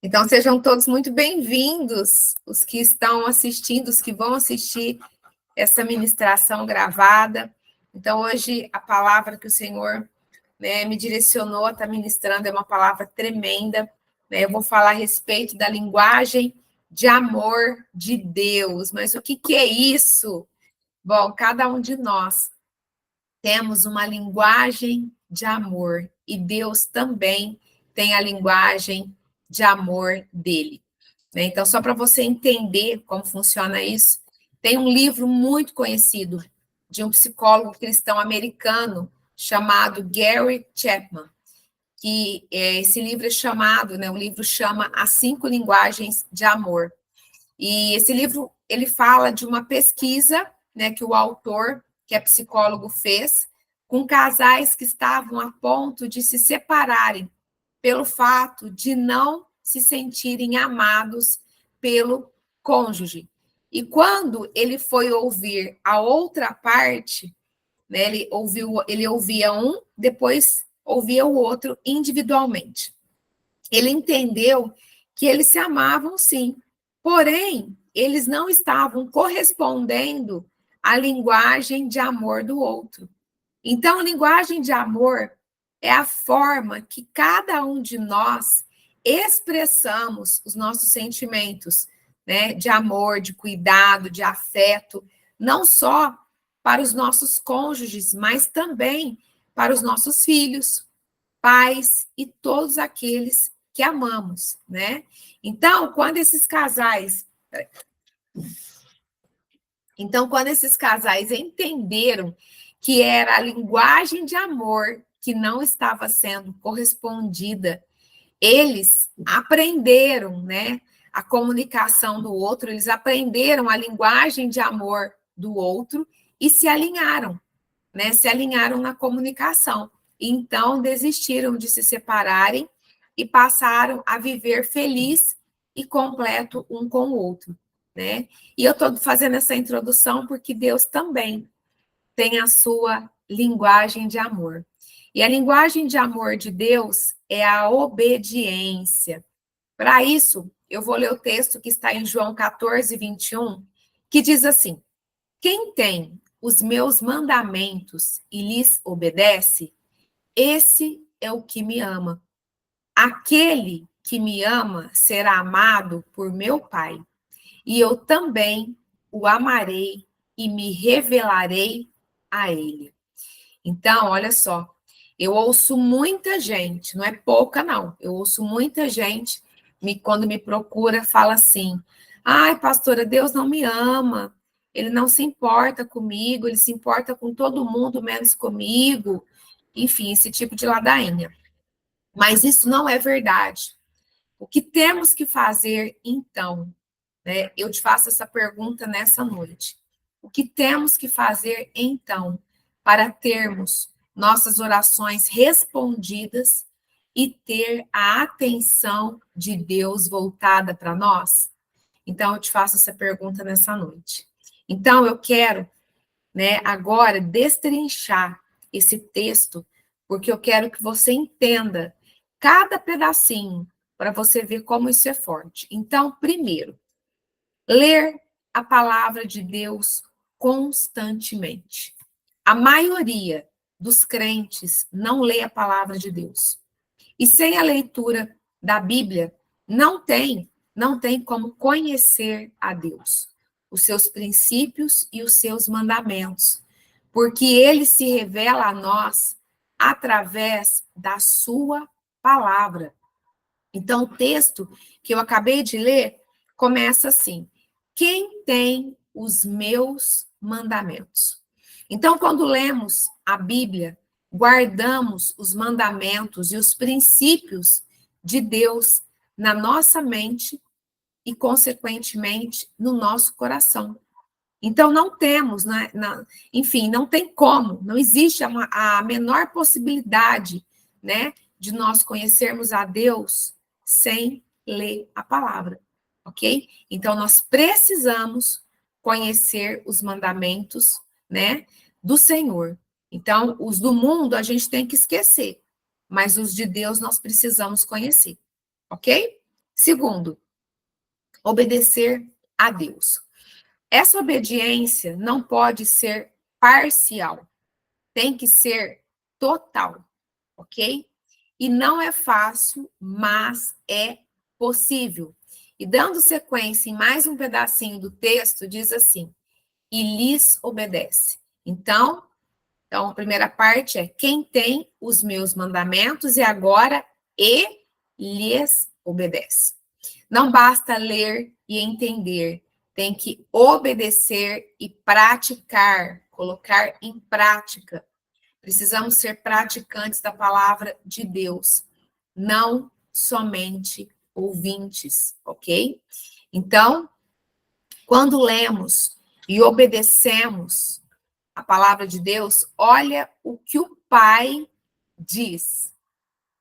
Então, sejam todos muito bem-vindos, os que estão assistindo, os que vão assistir essa ministração gravada. Então, hoje, a palavra que o Senhor me direcionou a estar ministrando é uma palavra tremenda. Eu vou falar a respeito da linguagem de amor de Deus. Mas o que é isso? Bom, cada um de nós temos uma linguagem de amor e Deus também tem a linguagem de amor dele. Então, só para você entender como funciona isso, tem um livro muito conhecido de um psicólogo cristão americano chamado Gary Chapman, que esse livro é chamado, o livro chama As 5 Linguagens de Amor. E esse livro, ele fala de uma pesquisa, que o autor, que é psicólogo, fez com casais que estavam a ponto de se separarem pelo fato de não se sentirem amados pelo cônjuge. E quando ele foi ouvir a outra parte, ele ouvia um, depois ouvia o outro individualmente. Ele entendeu que eles se amavam sim, porém, eles não estavam correspondendo à linguagem de amor do outro. Então, a linguagem de amor é a forma que cada um de nós expressamos os nossos sentimentos, de amor, de cuidado, de afeto, não só para os nossos cônjuges, mas também para os nossos filhos, pais e todos aqueles que amamos, Então, quando esses casais entenderam que era a linguagem de amor que não estava sendo correspondida, eles aprenderam, a comunicação do outro, eles aprenderam a linguagem de amor do outro e se alinharam, se alinharam na comunicação. Então, desistiram de se separarem e passaram a viver feliz e completo um com o outro, E eu estou fazendo essa introdução porque Deus também tem a sua linguagem de amor. E a linguagem de amor de Deus é a obediência. Para isso, eu vou ler o texto que está em João 14, 21, que diz assim: quem tem os meus mandamentos e lhes obedece, esse é o que me ama. Aquele que me ama será amado por meu Pai, e eu também o amarei e me revelarei a ele. Então, olha só, eu ouço muita gente, não é pouca não, eu ouço muita gente, quando me procura, fala assim: ai, pastora, Deus não me ama, ele não se importa comigo, ele se importa com todo mundo, menos comigo. Enfim, esse tipo de ladainha. Mas isso não é verdade. O que temos que fazer, então? Eu te faço essa pergunta nessa noite. O que temos que fazer, então, para termos nossas orações respondidas e ter a atenção de Deus voltada para nós? Então, eu te faço essa pergunta nessa noite. Então, eu quero, agora, destrinchar esse texto, porque eu quero que você entenda cada pedacinho, para você ver como isso é forte. Então, primeiro, ler a palavra de Deus constantemente. A maioria dos crentes não lê a palavra de Deus. E sem a leitura da Bíblia, não tem como conhecer a Deus, os seus princípios e os seus mandamentos, porque ele se revela a nós através da sua palavra. Então, o texto que eu acabei de ler começa assim: quem tem os meus mandamentos? Então, quando lemos a Bíblia, guardamos os mandamentos e os princípios de Deus na nossa mente e, consequentemente, no nosso coração. Então, não temos, enfim, não tem como, não existe a menor possibilidade, de nós conhecermos a Deus sem ler a palavra, ok? Então, nós precisamos conhecer os mandamentos, do Senhor. Então, os do mundo a gente tem que esquecer, mas os de Deus nós precisamos conhecer, ok? Segundo, obedecer a Deus. Essa obediência não pode ser parcial, tem que ser total, ok? E não é fácil, mas é possível. E dando sequência em mais um pedacinho do texto, diz assim: e lhes obedece. Então, a primeira parte é quem tem os meus mandamentos e agora e lhes obedece. Não basta ler e entender, tem que obedecer e praticar, colocar em prática. Precisamos ser praticantes da palavra de Deus, não somente ouvintes, ok? Então, quando lemos e obedecemos a palavra de Deus, olha o que o Pai diz.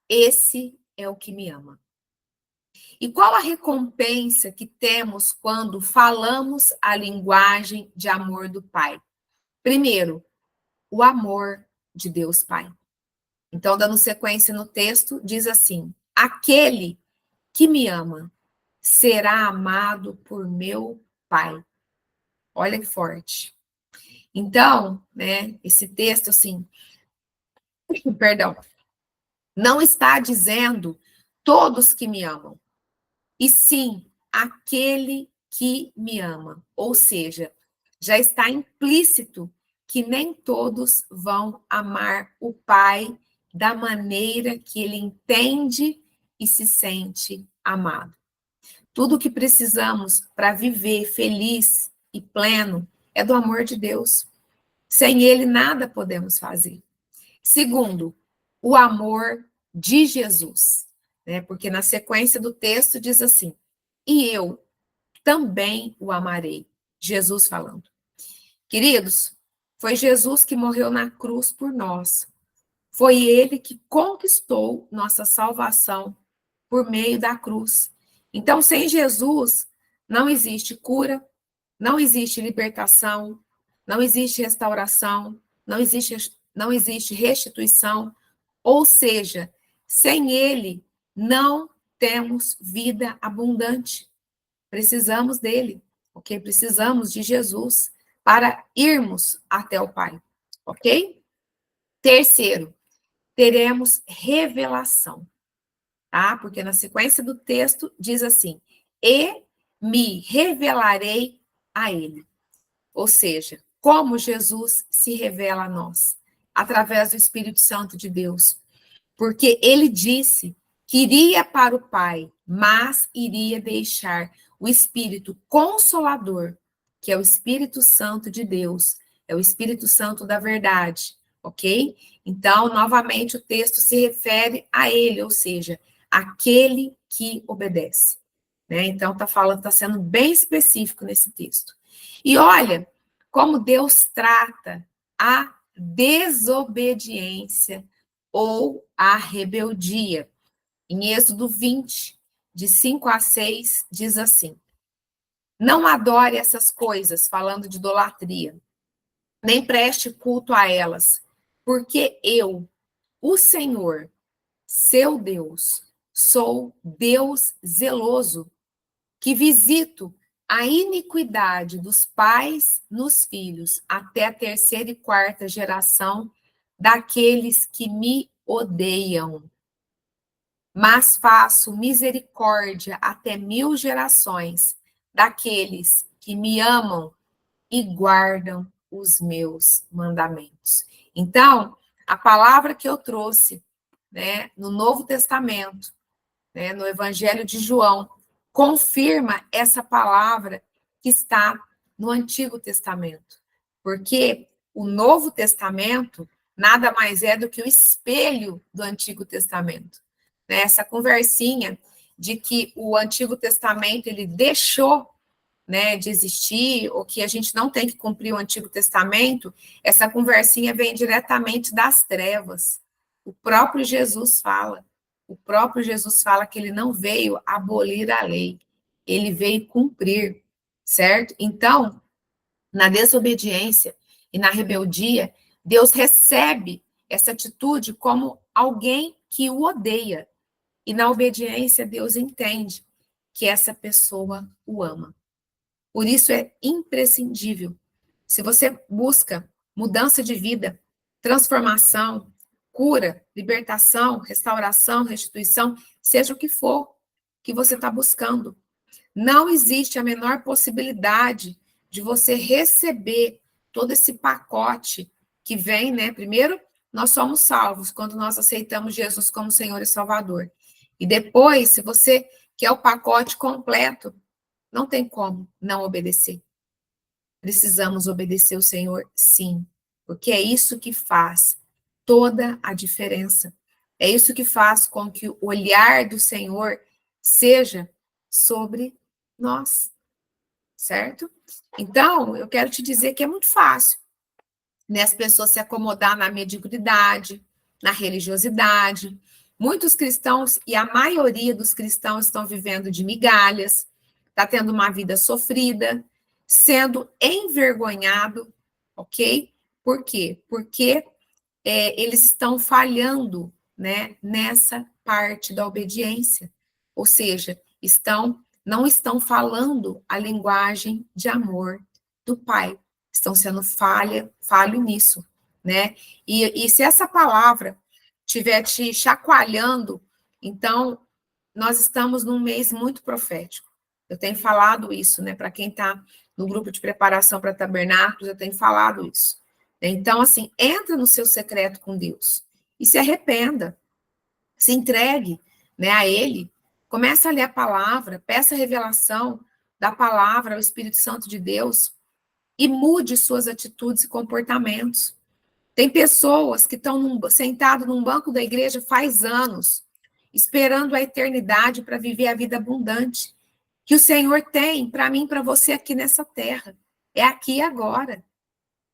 Esse é o que me ama. E qual a recompensa que temos quando falamos a linguagem de amor do Pai? Primeiro, o amor de Deus Pai. Então, dando sequência no texto, diz assim: aquele que me ama será amado por meu Pai. Olha que forte. Então, né, esse texto, assim, perdão, não está dizendo todos que me amam, e sim aquele que me ama. Ou seja, já está implícito que nem todos vão amar o Pai da maneira que ele entende e se sente amado. Tudo o que precisamos para viver feliz e pleno é do amor de Deus. Sem ele, nada podemos fazer. Segundo, o amor de Jesus, né? Porque na sequência do texto diz assim: e eu também o amarei. Jesus falando. Queridos, foi Jesus que morreu na cruz por nós. Foi ele que conquistou nossa salvação por meio da cruz. Então, sem Jesus, não existe cura, não existe libertação, não existe restauração, não existe restituição. Ou seja, sem ele, não temos vida abundante. Precisamos dele, ok? Precisamos de Jesus para irmos até o Pai, ok? Terceiro, teremos revelação, tá? Porque na sequência do texto diz assim: e me revelarei a ele. Ou seja, como Jesus se revela a nós? Através do Espírito Santo de Deus. Porque ele disse que iria para o Pai, mas iria deixar o Espírito Consolador, que é o Espírito Santo de Deus, é o Espírito Santo da verdade, ok? Então, novamente, o texto se refere a ele, ou seja, aquele que obedece. Né? Então, está sendo bem específico nesse texto. E olha como Deus trata a desobediência ou a rebeldia. Em Êxodo 20, de 5 a 6, diz assim: não adore essas coisas, falando de idolatria, nem preste culto a elas, porque eu, o Senhor, seu Deus, sou Deus zeloso, que visito a iniquidade dos pais nos filhos, até a terceira e quarta geração daqueles que me odeiam. Mas faço misericórdia até 1000 gerações daqueles que me amam e guardam os meus mandamentos. Então, a palavra que eu trouxe, né, no Novo Testamento, né, no Evangelho de João, confirma essa palavra que está no Antigo Testamento. Porque o Novo Testamento nada mais é do que o espelho do Antigo Testamento. Né? Essa conversinha de que o Antigo Testamento ele deixou, né, de existir, ou que a gente não tem que cumprir o Antigo Testamento, essa conversinha vem diretamente das trevas. O próprio Jesus fala. O próprio Jesus fala que ele não veio abolir a lei, ele veio cumprir, certo? Então, na desobediência e na rebeldia, Deus recebe essa atitude como alguém que o odeia. E na obediência, Deus entende que essa pessoa o ama. Por isso é imprescindível. Se você busca mudança de vida, transformação, cura, libertação, restauração, restituição, seja o que for que você está buscando, não existe a menor possibilidade de você receber todo esse pacote que vem, né? Primeiro, nós somos salvos quando nós aceitamos Jesus como Senhor e Salvador. E depois, se você quer o pacote completo, não tem como não obedecer. Precisamos obedecer o Senhor, sim, porque é isso que faz toda a diferença. É isso que faz com que o olhar do Senhor seja sobre nós, certo? Então, eu quero te dizer que é muito fácil, né, as pessoas se acomodar na mediocridade, na religiosidade. Muitos cristãos, e a maioria dos cristãos, estão vivendo de migalhas, está tendo uma vida sofrida, sendo envergonhado, ok? Por quê? Porque eles estão falhando, né, nessa parte da obediência. Ou seja, não estão falando a linguagem de amor do Pai. Estão sendo falho nisso, né? E se essa palavra estiver te chacoalhando, então nós estamos num mês muito profético. Eu tenho falado isso, né? Para quem está no grupo de preparação para tabernáculos, eu tenho falado isso. Então, assim, entra no seu secreto com Deus e se arrependa, se entregue, né, a Ele, começa a ler a palavra, peça a revelação da palavra ao Espírito Santo de Deus e mude suas atitudes e comportamentos. Tem pessoas que estão sentadas num banco da igreja faz anos, esperando a eternidade para viver a vida abundante que o Senhor tem para mim e para você aqui nessa terra. É aqui e agora,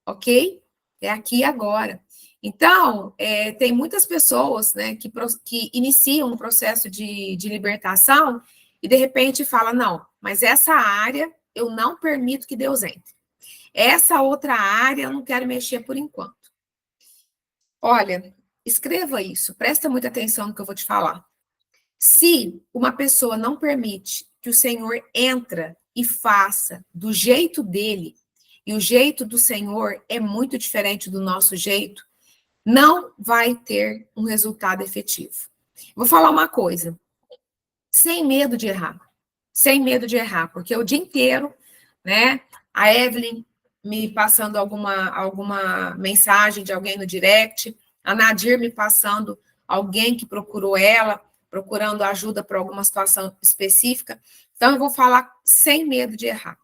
ok? É aqui e agora. Então, tem muitas pessoas, né, que iniciam um processo de libertação e, de repente, falam, não, mas essa área eu não permito que Deus entre. Essa outra área eu não quero mexer por enquanto. Olha, escreva isso, presta muita atenção no que eu vou te falar. Se uma pessoa não permite que o Senhor entra e faça do jeito dele, e o jeito do Senhor é muito diferente do nosso jeito, não vai ter um resultado efetivo. Vou falar uma coisa, sem medo de errar, porque o dia inteiro, né, a Evelyn me passando alguma mensagem de alguém no direct, a Nadir me passando alguém que procurou ela, procurando ajuda para alguma situação específica. Então, eu vou falar sem medo de errar.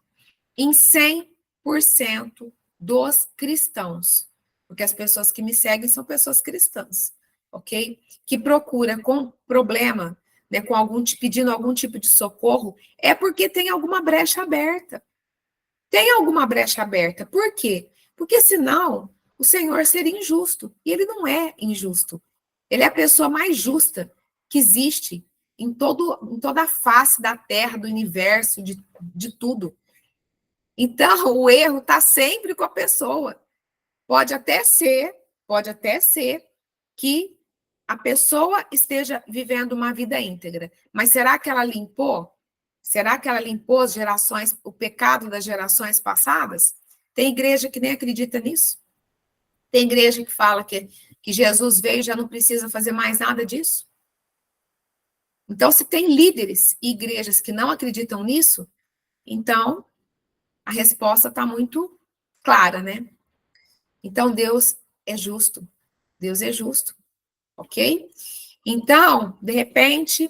Em 100% dos cristãos, porque as pessoas que me seguem são pessoas cristãs, ok? Que procura com problema, né, pedindo algum tipo de socorro, é porque tem alguma brecha aberta. Tem alguma brecha aberta. Por quê? Porque senão o Senhor seria injusto. E ele não é injusto. Ele é a pessoa mais justa que existe em toda a face da terra, do universo, de tudo. Então, o erro está sempre com a pessoa. Pode até ser que a pessoa esteja vivendo uma vida íntegra, mas será que ela limpou? Será que ela limpou o pecado das gerações passadas? Tem igreja que nem acredita nisso. Tem igreja que fala que Jesus veio e já não precisa fazer mais nada disso. Então, se tem líderes e igrejas que não acreditam nisso, então a resposta está muito clara, né? Então, Deus é justo. Deus é justo, ok? Então, de repente,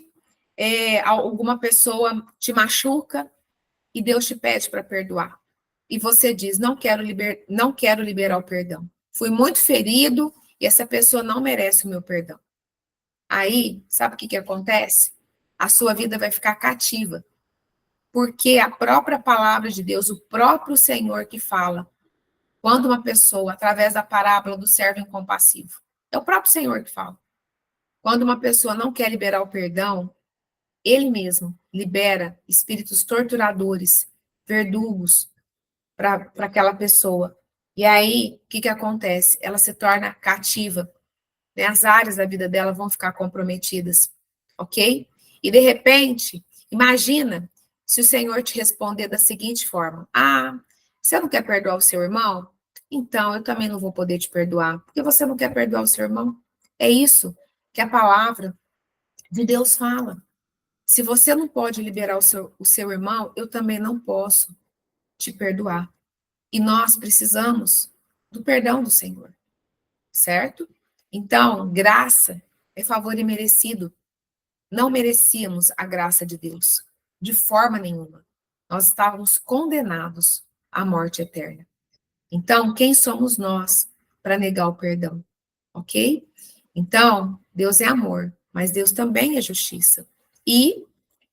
alguma pessoa te machuca e Deus te pede para perdoar. E você diz, não quero liberar o perdão. Fui muito ferido e essa pessoa não merece o meu perdão. Aí, sabe o que acontece? A sua vida vai ficar cativa. Porque a própria palavra de Deus, o próprio Senhor que fala, quando uma pessoa, através da parábola do servo incompassivo, é o próprio Senhor que fala. Quando uma pessoa não quer liberar o perdão, ele mesmo libera espíritos torturadores, verdugos para aquela pessoa. E aí, o que acontece? Ela se torna cativa. Né? As áreas da vida dela vão ficar comprometidas, ok? E, de repente, Imagina se o Senhor te responder da seguinte forma: ah, você não quer perdoar o seu irmão? Então eu também não vou poder te perdoar, porque você não quer perdoar o seu irmão. É isso que a palavra de Deus fala. Se você não pode liberar o seu irmão, eu também não posso te perdoar. E nós precisamos do perdão do Senhor, certo? Então, graça é favor imerecido. Não merecíamos a graça de Deus, de forma nenhuma. Nós estávamos condenados à morte eterna. Então, quem somos nós para negar o perdão? Ok? Então, Deus é amor, mas Deus também é justiça. E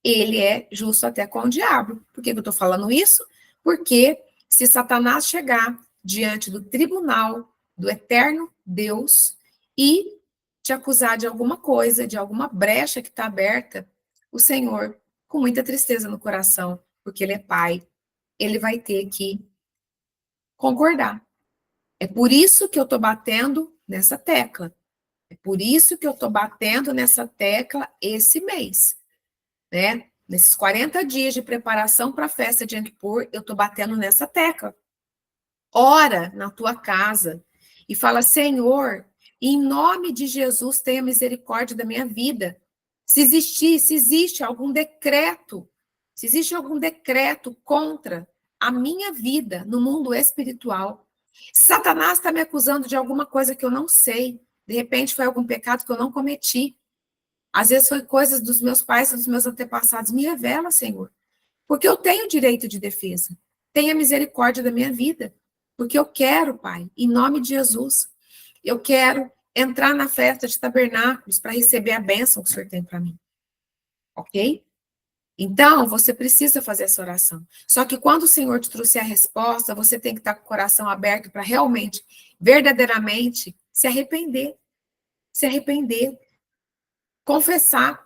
ele é justo até com o diabo. Por que eu estou falando isso? Porque se Satanás chegar diante do tribunal do eterno Deus e te acusar de alguma coisa, de alguma brecha que está aberta, o Senhor, com muita tristeza no coração, porque ele é pai, ele vai ter que concordar. É por isso que eu estou batendo nessa tecla. É por isso que eu estou batendo nessa tecla esse mês, né? Nesses 40 dias de preparação para a festa de Yom Kippur, eu estou batendo nessa tecla. Ora na tua casa e fala, Senhor, em nome de Jesus, tenha misericórdia da minha vida. Se existe algum decreto, se existe algum decreto contra a minha vida no mundo espiritual, Satanás está me acusando de alguma coisa que eu não sei, de repente foi algum pecado que eu não cometi, às vezes foi coisas dos meus pais, dos meus antepassados, me revela, Senhor, porque eu tenho direito de defesa, tenha misericórdia da minha vida, porque eu quero, Pai, em nome de Jesus, eu quero entrar na festa de tabernáculos para receber a bênção que o Senhor tem para mim, ok? Então, você precisa fazer essa oração. Só que quando o Senhor te trouxer a resposta, você tem que estar com o coração aberto para realmente, verdadeiramente, se arrepender, confessar,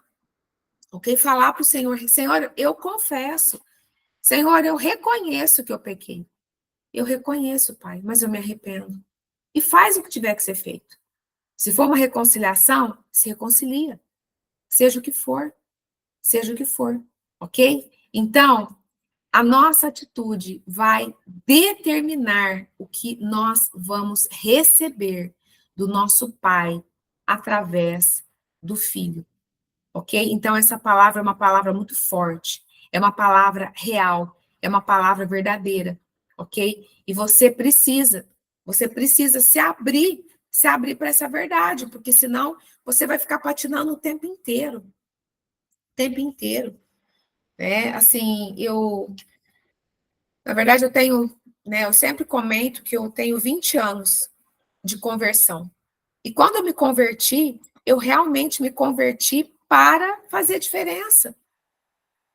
ok? Falar para o Senhor, Senhor, eu confesso, Senhor, eu reconheço que eu pequei. Eu reconheço, Pai, mas eu me arrependo. E faz o que tiver que ser feito. Se for uma reconciliação, se reconcilia. Seja o que for. Seja o que for. Ok? Então, a nossa atitude vai determinar o que nós vamos receber do nosso Pai através do Filho. Ok? Então, essa palavra é uma palavra muito forte. É uma palavra real. É uma palavra verdadeira. Ok? E você precisa se abrir para essa verdade, porque senão você vai ficar patinando o tempo inteiro. O tempo inteiro. Né? Assim, na verdade, eu tenho, né, eu sempre comento que eu tenho 20 anos de conversão. E quando eu me converti, eu realmente me converti para fazer diferença.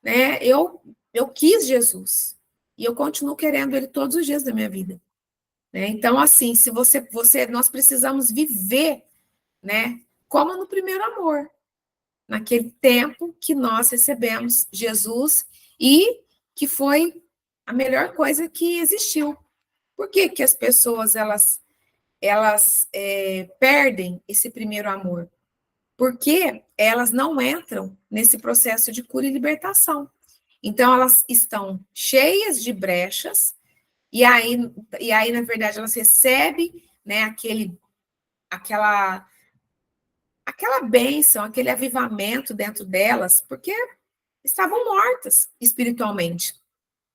Né? Eu quis Jesus. E eu continuo querendo ele todos os dias da minha vida. Né? Então, assim, se nós precisamos viver, né, como no primeiro amor, naquele tempo que nós recebemos Jesus e que foi a melhor coisa que existiu. Por que que as pessoas elas perdem esse primeiro amor? Porque elas não entram nesse processo de cura e libertação. Então, elas estão cheias de brechas, e aí na verdade, elas recebem, né, aquela bênção, aquele avivamento dentro delas, porque estavam mortas espiritualmente.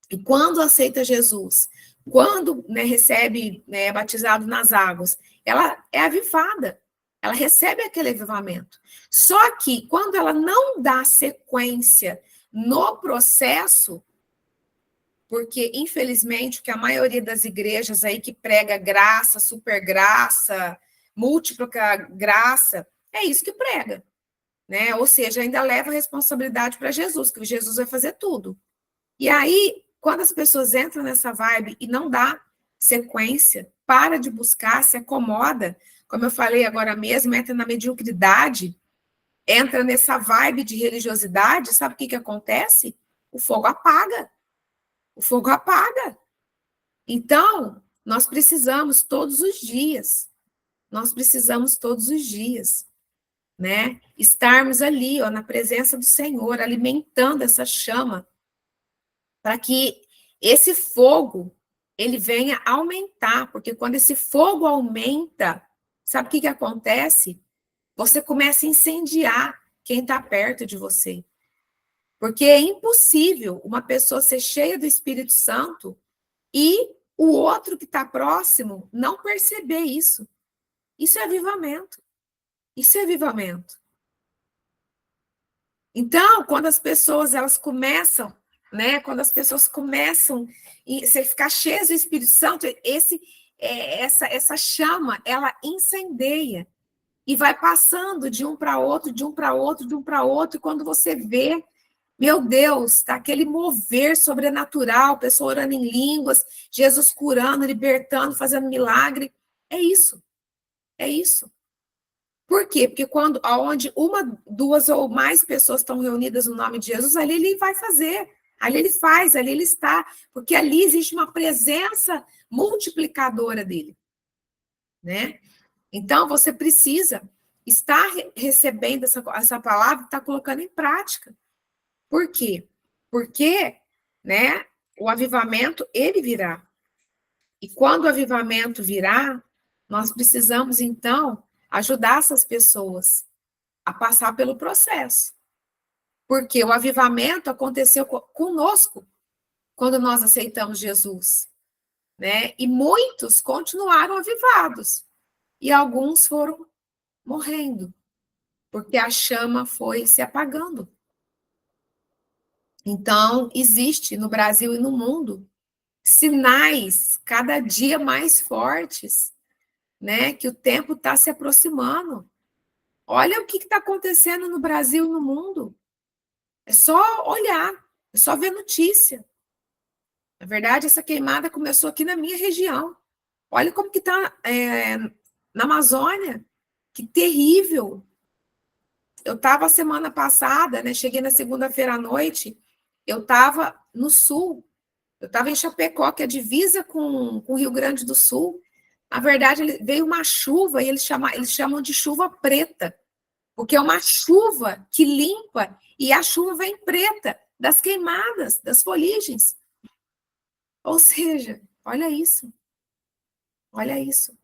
E quando aceita Jesus, quando, né, recebe, né, é batizado nas águas, ela é avivada, ela recebe aquele avivamento. Só que quando ela não dá sequência no processo, porque infelizmente o que a maioria das igrejas aí que prega graça, super graça, múltipla graça, é isso que prega, né? Ou seja, ainda leva a responsabilidade para Jesus, que Jesus vai fazer tudo. E aí, quando as pessoas entram nessa vibe e não dá sequência, para de buscar, se acomoda, como eu falei agora mesmo, entra na mediocridade, entra nessa vibe de religiosidade, sabe o que acontece? O fogo apaga. O fogo apaga. Então, nós precisamos todos os dias. Nós precisamos todos os dias né? Estarmos ali, ó, na presença do Senhor, alimentando essa chama, para que esse fogo ele venha aumentar, porque quando esse fogo aumenta, sabe o que acontece? Você começa a incendiar quem está perto de você. Porque é impossível uma pessoa ser cheia do Espírito Santo e o outro que está próximo não perceber isso. Isso é avivamento. Isso é avivamento. Então, quando as pessoas elas começam, né? Quando as pessoas começam a ficar cheias do Espírito Santo, essa chama, ela incendeia e vai passando de um para outro, de um para outro, de um para outro. E quando você vê, meu Deus, tá aquele mover sobrenatural, pessoa orando em línguas, Jesus curando, libertando, fazendo milagre. É isso. É isso. Por quê? Porque quando, aonde uma, duas ou mais pessoas estão reunidas no nome de Jesus, ali ele vai fazer, ali ele faz, ali ele está, porque ali existe uma presença multiplicadora dele, né? Então, você precisa estar recebendo essa palavra e estar colocando em prática. Por quê? Porque, né, o avivamento, ele virá. E quando o avivamento virá, nós precisamos, então, ajudar essas pessoas a passar pelo processo. Porque o avivamento aconteceu conosco quando nós aceitamos Jesus, né? E muitos continuaram avivados e alguns foram morrendo, porque a chama foi se apagando. Então, existe no Brasil e no mundo sinais cada dia mais fortes, né? Que o tempo está se aproximando. Olha o que está acontecendo no Brasil e no mundo. É só olhar, é só ver notícia. Na verdade, essa queimada começou aqui na minha região. Olha como que está na Amazônia. Que terrível. Eu estava semana passada, né? Cheguei na segunda-feira à noite, eu estava no sul. Eu estava em Chapecó, que é divisa com o Rio Grande do Sul. Na verdade, veio uma chuva e eles chamam de chuva preta, porque é uma chuva que limpa e a chuva vem preta das queimadas, das foligens. Ou seja, olha isso. Olha isso.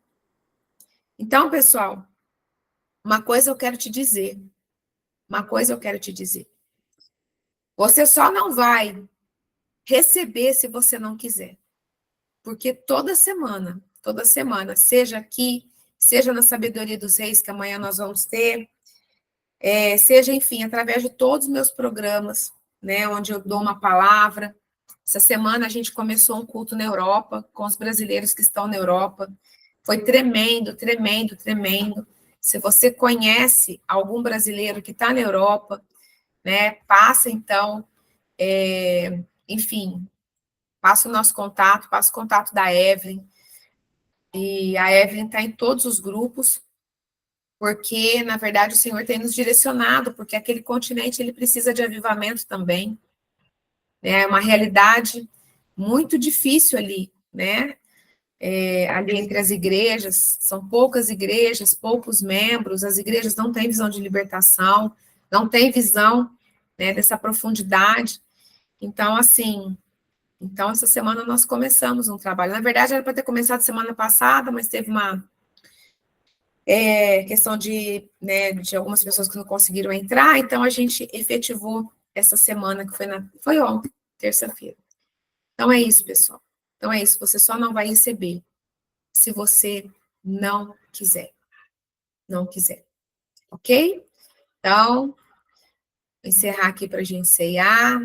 Então, pessoal, uma coisa eu quero te dizer. Uma coisa eu quero te dizer. Você só não vai receber se você não quiser. Porque toda semana, seja aqui, seja na Sabedoria dos Reis, que amanhã nós vamos ter, seja, enfim, através de todos os meus programas, né, onde eu dou uma palavra. Essa semana a gente começou um culto na Europa, com os brasileiros que estão na Europa. Foi tremendo, tremendo, tremendo. Se você conhece algum brasileiro que está na Europa, né, passa então, enfim, passa o nosso contato, passa o contato da Evelyn, e a Evelyn está em todos os grupos, porque, na verdade, o Senhor tem nos direcionado, porque aquele continente, ele precisa de avivamento também, né, é uma realidade muito difícil ali, né, ali entre as igrejas, são poucas igrejas, poucos membros, as igrejas não têm visão de libertação, não têm visão, né, dessa profundidade. Então, assim, essa semana nós começamos um trabalho. Na verdade, era para ter começado semana passada, mas teve uma questão de, né, de algumas pessoas que não conseguiram entrar, então a gente efetivou essa semana, que foi ontem, terça-feira. Então é isso, pessoal. Então é isso, você só não vai receber se você não quiser. Não quiser. Ok? Então, vou encerrar aqui para a gente ceiar.